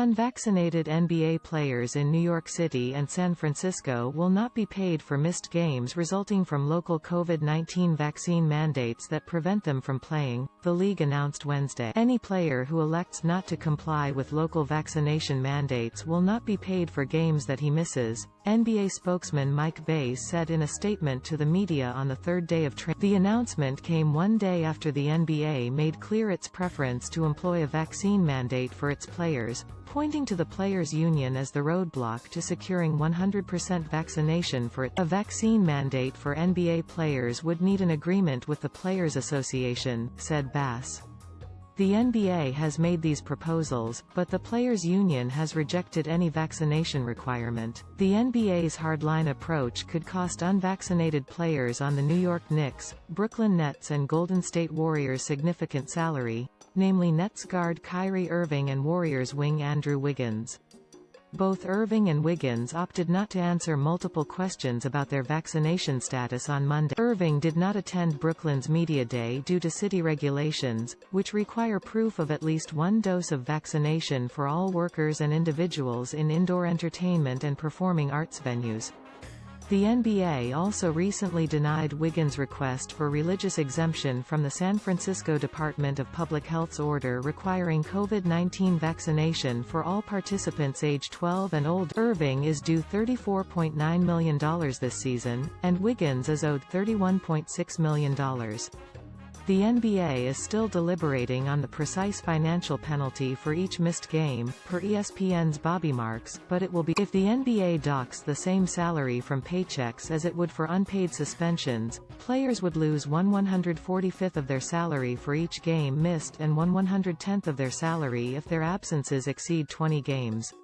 Unvaccinated NBA players in New York City and San Francisco will not be paid for missed games resulting from local COVID-19 vaccine mandates that prevent them from playing, the league announced Wednesday. Any player who elects not to comply with local vaccination mandates will not be paid for games that he misses, NBA spokesman Mike Bays said in a statement to the media on the third day of training. The announcement came one day after the NBA made clear its preference to employ a vaccine mandate for its players, pointing to the Players' Union as the roadblock to securing 100% vaccination for it. A vaccine mandate for NBA players would need an agreement with the Players' Association, said Bass. The NBA has made these proposals, but the Players' Union has rejected any vaccination requirement. The NBA's hardline approach could cost unvaccinated players on the New York Knicks, Brooklyn Nets and Golden State Warriors significant salary, namely Nets guard Kyrie Irving and Warriors wing Andrew Wiggins. Both Irving and Wiggins opted not to answer multiple questions about their vaccination status on Monday. Irving did not attend Brooklyn's Media Day due to city regulations, which require proof of at least one dose of vaccination for all workers and individuals in indoor entertainment and performing arts venues. The NBA also recently denied Wiggins' request for religious exemption from the San Francisco Department of Public Health's order requiring COVID-19 vaccination for all participants age 12 and older. Irving is due $34.9 million this season, and Wiggins is owed $31.6 million. The NBA is still deliberating on the precise financial penalty for each missed game, per ESPN's Bobby Marks, but it will be if the NBA docks the same salary from paychecks as it would for unpaid suspensions. Players would lose 1/145th of their salary for each game missed and 1/110th of their salary if their absences exceed 20 games.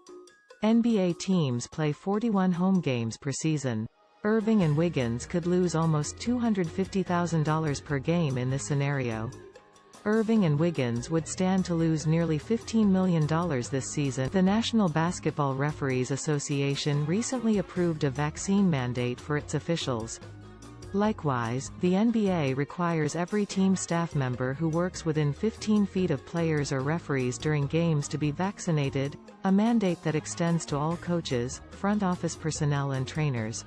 NBA teams play 41 home games per season. Irving and Wiggins could lose almost $250,000 per game in this scenario. Irving and Wiggins would stand to lose nearly $15 million this season. The National Basketball Referees Association recently approved a vaccine mandate for its officials. Likewise, the NBA requires every team staff member who works within 15 feet of players or referees during games to be vaccinated, a mandate that extends to all coaches, front office personnel and trainers.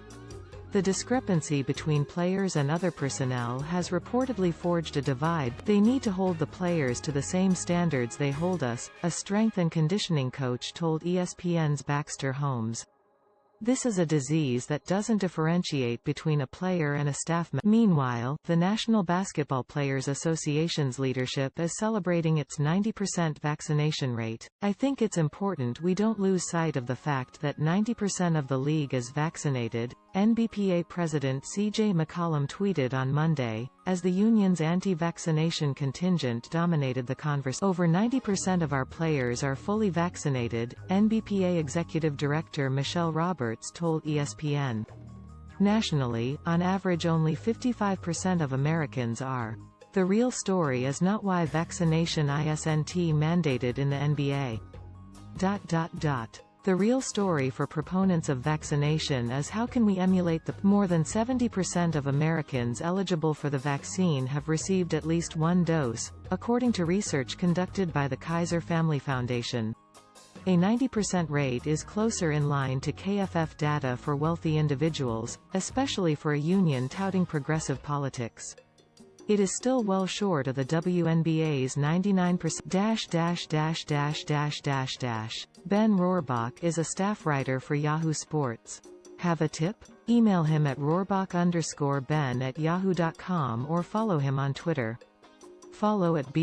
The discrepancy between players and other personnel has reportedly forged a divide. They need to hold the players to the same standards they hold us, a strength and conditioning coach told ESPN's Baxter Holmes. This is a disease that doesn't differentiate between a player and a staff member. Meanwhile, the National Basketball Players Association's leadership is celebrating its 90% vaccination rate. I think it's important we don't lose sight of the fact that 90% of the league is vaccinated, NBPA President CJ McCollum tweeted on Monday, as the union's anti-vaccination contingent dominated the conversation. Over 90% of our players are fully vaccinated, NBPA Executive Director Michelle Roberts told ESPN. Nationally, on average only 55% of Americans are. The real story is not why vaccination isn't mandated in the NBA. The real story for proponents of vaccination is how can we emulate the more than 70% of Americans eligible for the vaccine have received at least one dose, according to research conducted by the Kaiser Family Foundation. A 90% rate is closer in line to KFF data for wealthy individuals, especially for a union touting progressive politics. It is still well short of the WNBA's 99%. Ben Rohrbach is a staff writer for Yahoo Sports. Have a tip? Email him at rohrbach_ben@yahoo.com or follow him on Twitter. Follow at